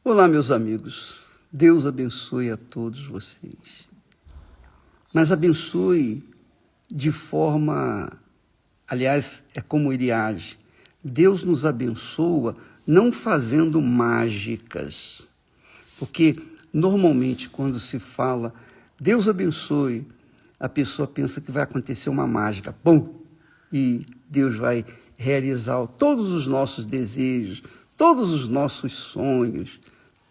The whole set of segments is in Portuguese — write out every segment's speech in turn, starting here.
Olá, meus amigos. Deus abençoe a todos vocês. Mas abençoe de forma, aliás, é como ele age. Deus nos abençoa não fazendo mágicas. Porque normalmente quando se fala Deus abençoe, a pessoa pensa que vai acontecer uma mágica. Bom, e Deus vai realizar todos os nossos desejos, todos os nossos sonhos,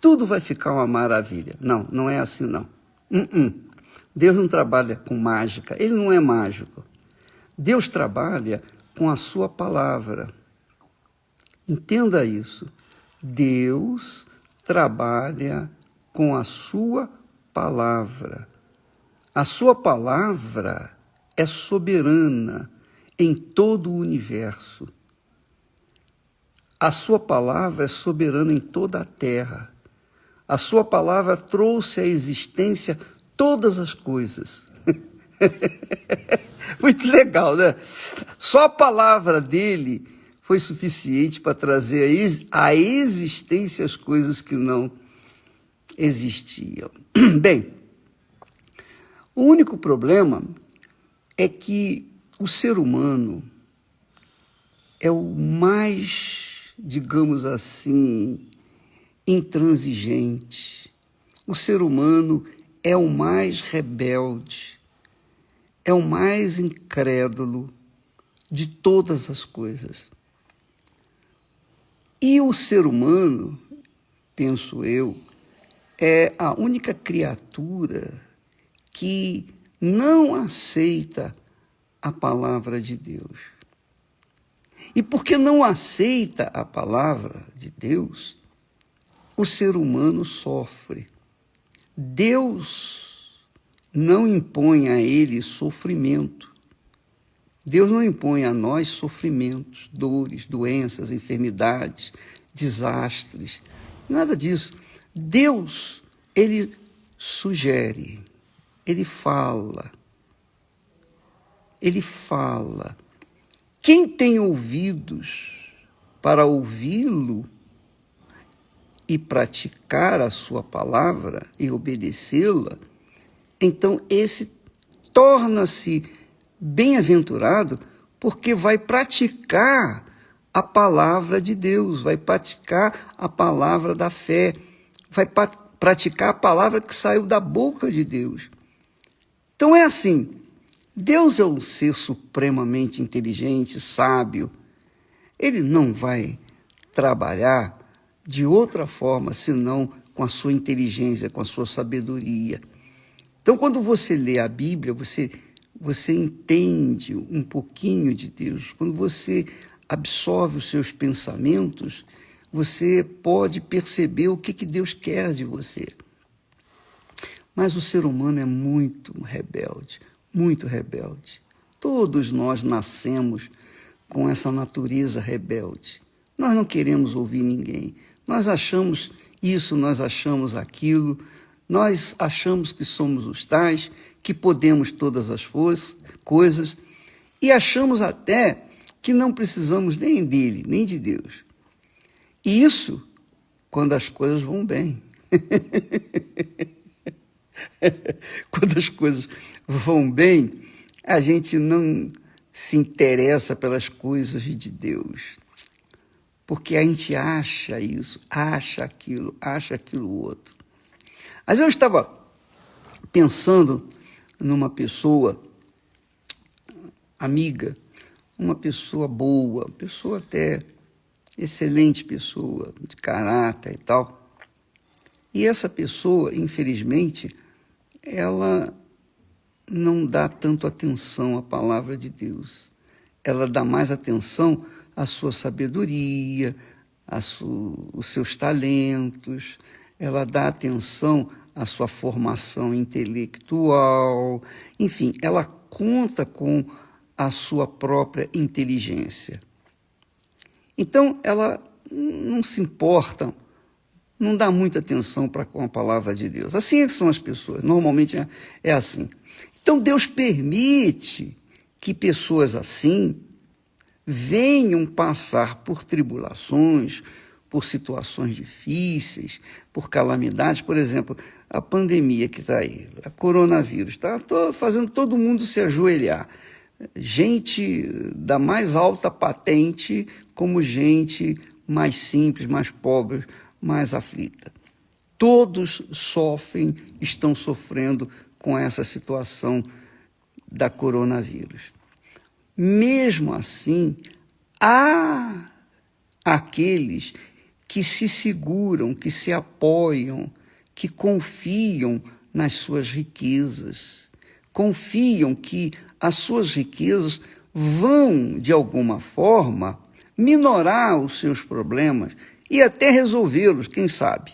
tudo vai ficar uma maravilha. Não, não é assim não. Deus não trabalha com mágica, Ele não é mágico. Deus trabalha com a sua palavra. Entenda isso. Deus trabalha com a sua palavra. A sua palavra é soberana em todo o universo. A sua palavra é soberana em toda a terra. A sua palavra trouxe à existência todas as coisas. Muito legal, né? Só a palavra dele foi suficiente para trazer à existência as coisas que não existiam. Bem, o único problema é que o ser humano é o mais, digamos assim, intransigente. O ser humano é o mais rebelde, é o mais incrédulo de todas as coisas. E o ser humano, penso eu, é a única criatura que não aceita a palavra de Deus. E porque não aceita a palavra de Deus, o ser humano sofre. Deus não impõe a ele sofrimento. Deus não impõe a nós sofrimentos, dores, doenças, enfermidades, desastres, nada disso. Deus, ele sugere, ele fala. Ele fala. Quem tem ouvidos para ouvi-lo e praticar a sua palavra e obedecê-la, então esse torna-se bem-aventurado porque vai praticar a palavra de Deus, vai praticar a palavra da fé, vai praticar a palavra que saiu da boca de Deus. Então é assim, Deus é um ser supremamente inteligente, sábio. Ele não vai trabalhar de outra forma, senão com a sua inteligência, com a sua sabedoria. Então, quando você lê a Bíblia, você entende um pouquinho de Deus. Quando você absorve os seus pensamentos, você pode perceber o que Deus quer de você. Mas o ser humano é muito rebelde, muito rebelde. Todos nós nascemos com essa natureza rebelde. Nós não queremos ouvir ninguém. Nós achamos isso, nós achamos aquilo, nós achamos que somos os tais, que podemos todas as coisas, e achamos até que não precisamos nem dele, nem de Deus. E isso quando as coisas vão bem. Quando as coisas vão bem, a gente não se interessa pelas coisas de Deus. Porque a gente acha isso, acha aquilo outro. Mas eu estava pensando numa pessoa amiga, uma pessoa boa, pessoa até excelente pessoa, de caráter e tal. E essa pessoa, infelizmente, ela não dá tanto atenção à palavra de Deus. Ela dá mais atenção à sua sabedoria, os seus talentos, ela dá atenção à sua formação intelectual, enfim, ela conta com a sua própria inteligência. Então, ela não se importa, não dá muita atenção com a palavra de Deus. Assim é que são as pessoas, normalmente é assim. Então, Deus permite que pessoas assim venham passar por tribulações, por situações difíceis, por calamidades. Por exemplo, a pandemia que está aí, a coronavírus, está fazendo todo mundo se ajoelhar. Gente da mais alta patente, como gente mais simples, mais pobre, mais aflita. Todos sofrem, estão sofrendo com essa situação da coronavírus. Mesmo assim, há aqueles que se seguram, que se apoiam, que confiam nas suas riquezas, confiam que as suas riquezas vão, de alguma forma, minorar os seus problemas e até resolvê-los, quem sabe.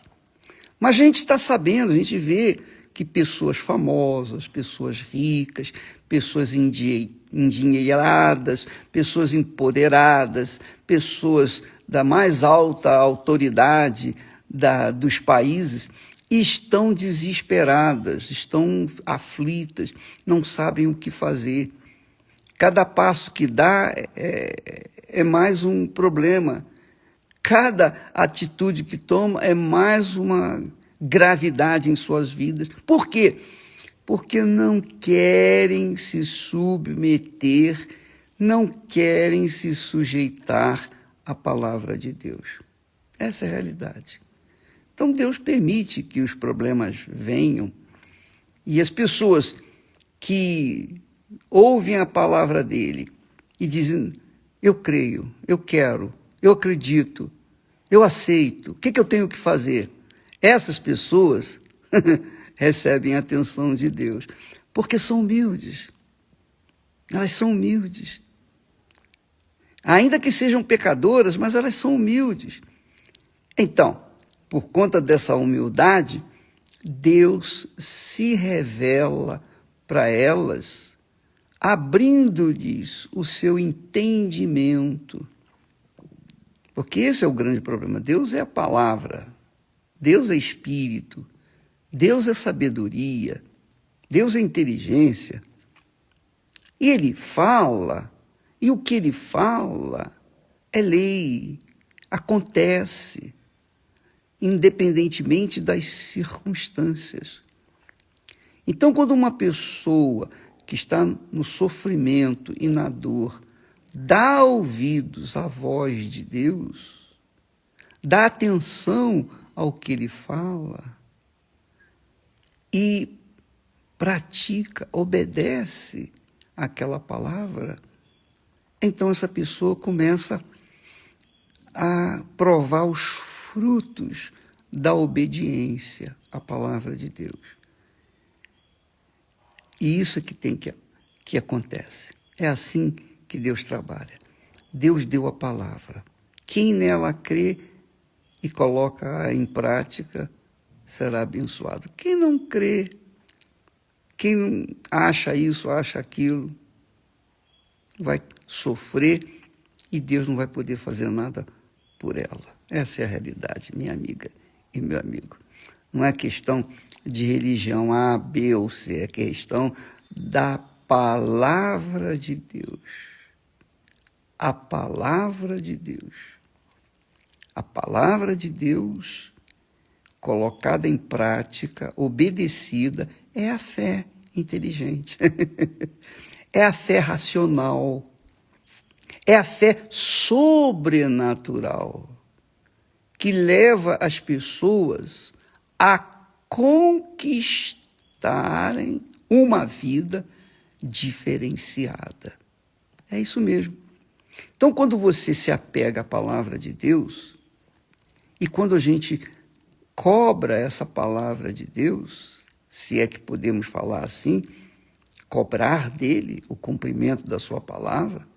Mas a gente está sabendo, a gente vê que pessoas famosas, pessoas ricas, pessoas endinheiradas, pessoas empoderadas, pessoas da mais alta autoridade dos países estão desesperadas, estão aflitas, não sabem o que fazer. Cada passo que dá é mais um problema. Cada atitude que toma é mais uma gravidade em suas vidas. Por quê? Porque não querem se submeter, não querem se sujeitar à palavra de Deus. Essa é a realidade. Então Deus permite que os problemas venham e as pessoas que ouvem a palavra dele e dizem: eu creio, eu quero, eu acredito, eu aceito, o que eu tenho que fazer? Essas pessoas recebem a atenção de Deus, porque são humildes. Elas são humildes. Ainda que sejam pecadoras, mas elas são humildes. Então, por conta dessa humildade, Deus se revela para elas, abrindo-lhes o seu entendimento. Porque esse é o grande problema. Deus é a palavra, Deus é espírito, Deus é sabedoria, Deus é inteligência. E ele fala, e o que ele fala é lei, acontece, independentemente das circunstâncias. Então, quando uma pessoa que está no sofrimento e na dor dá ouvidos à voz de Deus, dá atenção ao que ele fala e pratica, obedece àquela palavra, então essa pessoa começa a provar os frutos da obediência à palavra de Deus. E isso é que acontece. É assim que Deus trabalha. Deus deu a palavra. Quem nela crê e coloca em prática será abençoado. Quem não crê, quem não acha isso, acha aquilo, vai sofrer e Deus não vai poder fazer nada por ela. Essa é a realidade, minha amiga e meu amigo. Não é questão de religião A, B ou C, é questão da palavra de Deus. A palavra de Deus. A palavra de Deus colocada em prática, obedecida, é a fé inteligente. É a fé racional. É a fé sobrenatural que leva as pessoas a conquistarem uma vida diferenciada. É isso mesmo. Então, quando você se apega à palavra de Deus, e quando a gente cobra essa palavra de Deus, se é que podemos falar assim, cobrar dele o cumprimento da sua palavra,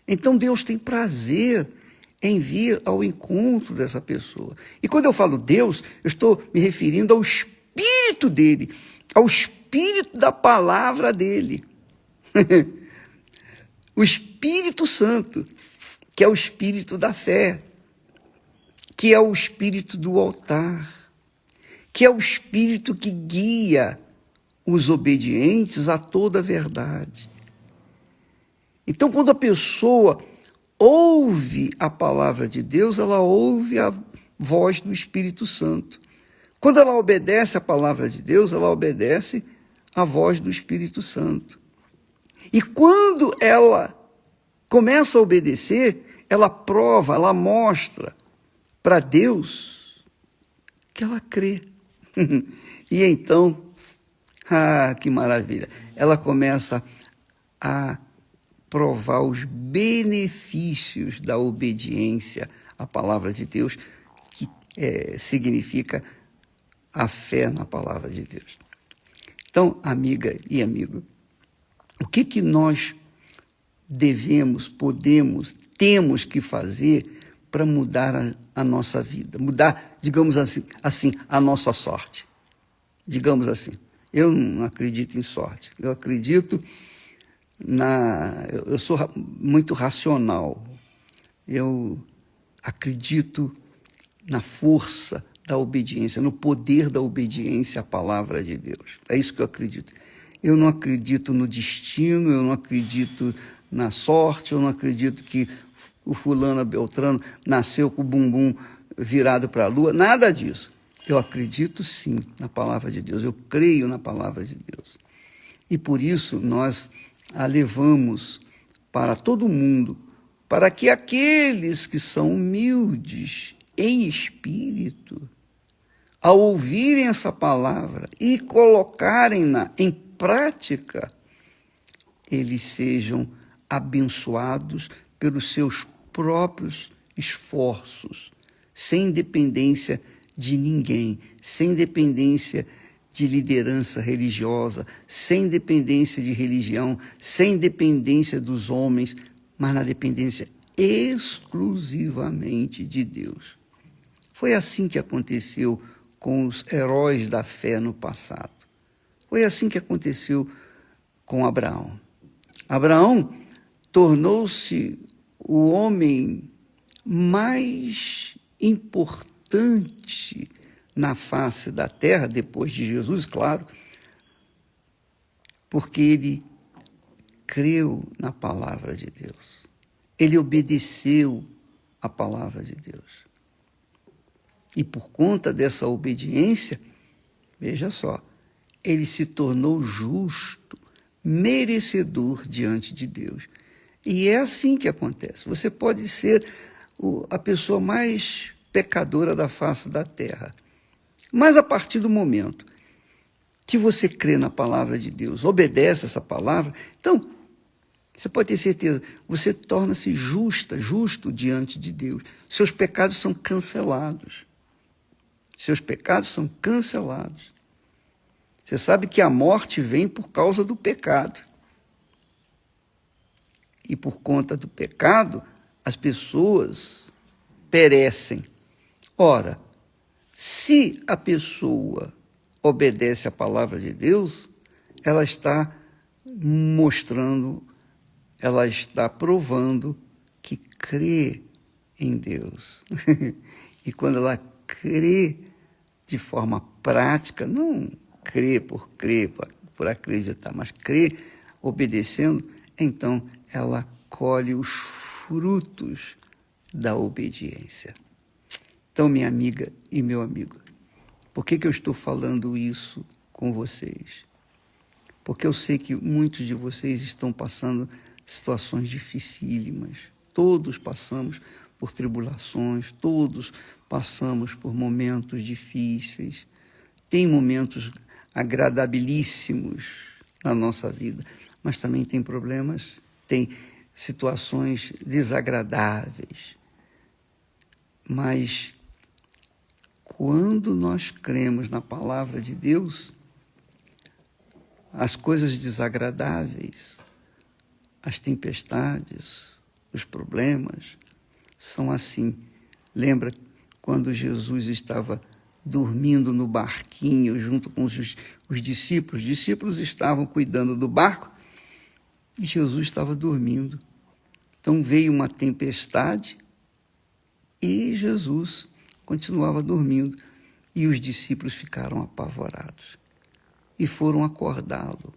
então Deus tem prazer em vir ao encontro dessa pessoa. E quando eu falo Deus, eu estou me referindo ao Espírito dele, ao Espírito da palavra dele. O Espírito Santo, que é o Espírito da fé, que é o Espírito do altar, que é o Espírito que guia os obedientes a toda a verdade. Então, quando a pessoa ouve a palavra de Deus, ela ouve voz do Espírito Santo. Quando ela obedece à palavra de Deus, ela obedece à voz do Espírito Santo. E quando ela começa a obedecer, ela prova, ela mostra para Deus que ela crê. E então, que maravilha, ela começa a provar os benefícios da obediência à palavra de Deus, que significa a fé na palavra de Deus. Então, amiga e amigo, o que nós devemos, podemos, temos que fazer para mudar a nossa vida, mudar, digamos assim, a nossa sorte? Digamos assim, eu não acredito em sorte, eu acredito eu sou muito racional, eu acredito na força da obediência, no poder da obediência à palavra de Deus. É isso que eu acredito. Eu não acredito no destino, eu não acredito na sorte, eu não acredito que o fulano Beltrano nasceu com o bumbum virado para a lua, nada disso. Eu acredito sim na palavra de Deus, eu creio na palavra de Deus. E por isso nós a levamos para todo mundo, para que aqueles que são humildes em espírito, ao ouvirem essa palavra e colocarem-na em prática, eles sejam abençoados pelos seus próprios esforços, sem dependência de ninguém, sem dependência de liderança religiosa, sem dependência de religião, sem dependência dos homens, mas na dependência exclusivamente de Deus. Foi assim que aconteceu com os heróis da fé no passado. Foi assim que aconteceu com Abraão. Abraão tornou-se o homem mais importante na face da terra, depois de Jesus, claro, porque ele creu na palavra de Deus. Ele obedeceu à palavra de Deus. E por conta dessa obediência, veja só, ele se tornou justo, merecedor diante de Deus. E é assim que acontece. Você pode ser a pessoa mais pecadora da face da terra, mas a partir do momento que você crê na palavra de Deus, obedece essa palavra, então, você pode ter certeza, você torna-se justo diante de Deus. Seus pecados são cancelados. Seus pecados são cancelados. Você sabe que a morte vem por causa do pecado. E por conta do pecado, as pessoas perecem. Ora, se a pessoa obedece à palavra de Deus, ela está mostrando, ela está provando que crê em Deus. E quando ela crê de forma prática, não crê, por acreditar, mas crê obedecendo, então ela colhe os frutos da obediência. Então, minha amiga e meu amigo, por que eu estou falando isso com vocês? Porque eu sei que muitos de vocês estão passando situações dificílimas. Todos passamos por tribulações, todos passamos por momentos difíceis. Tem momentos agradabilíssimos na nossa vida, mas também tem problemas, tem situações desagradáveis. Mas quando nós cremos na palavra de Deus, as coisas desagradáveis, as tempestades, os problemas, são assim. Lembra quando Jesus estava dormindo no barquinho junto com os discípulos? Os discípulos estavam cuidando do barco e Jesus estava dormindo. Então veio uma tempestade e Jesus continuava dormindo. E os discípulos ficaram apavorados e foram acordá-lo.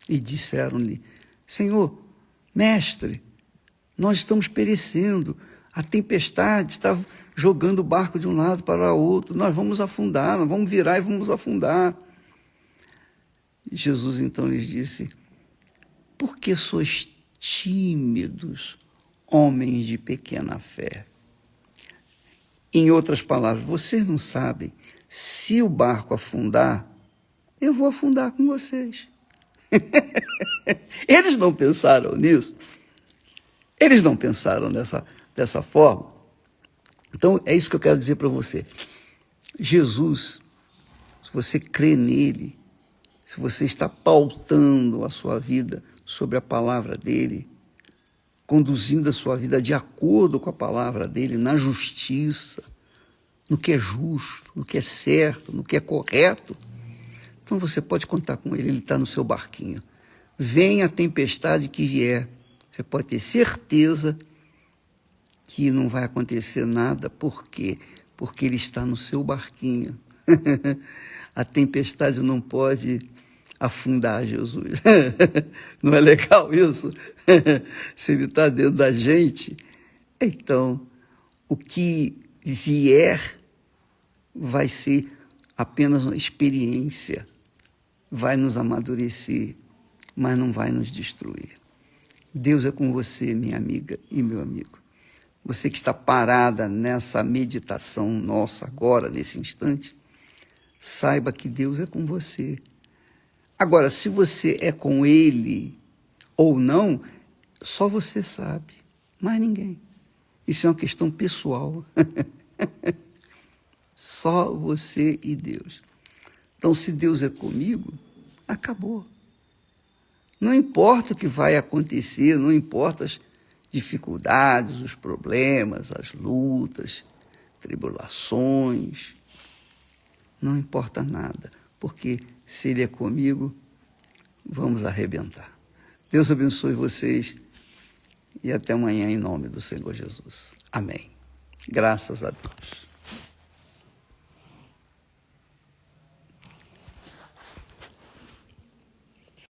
E disseram-lhe: Senhor, mestre, nós estamos perecendo, a tempestade está jogando o barco de um lado para o outro. Nós vamos afundar, nós vamos virar e vamos afundar. E Jesus então lhes disse: por que sois tímidos, homens de pequena fé? Em outras palavras, vocês não sabem, se o barco afundar, eu vou afundar com vocês. Eles não pensaram nisso. Eles não pensaram dessa forma. Então, é isso que eu quero dizer para você. Jesus, se você crê nele, se você está pautando a sua vida sobre a palavra dele, conduzindo a sua vida de acordo com a palavra dele, na justiça, no que é justo, no que é certo, no que é correto, então você pode contar com ele está no seu barquinho. Venha a tempestade que vier, você pode ter certeza que não vai acontecer nada. Por quê? Porque ele está no seu barquinho. A tempestade não pode afundar Jesus. Não é legal isso? Se ele está dentro da gente, então o que vier vai ser apenas uma experiência, vai nos amadurecer, mas não vai nos destruir. Deus é com você, minha amiga e meu amigo. Você que está parada nessa meditação nossa agora, nesse instante, saiba que Deus é com você. Agora, se você é com Ele ou não, só você sabe, mais ninguém. Isso é uma questão pessoal. Só você e Deus. Então, se Deus é comigo, acabou. Não importa o que vai acontecer, não importa as dificuldades, os problemas, as lutas, tribulações, não importa nada, porque se Ele é comigo, vamos arrebentar. Deus abençoe vocês e até amanhã em nome do Senhor Jesus. Amém. Graças a Deus.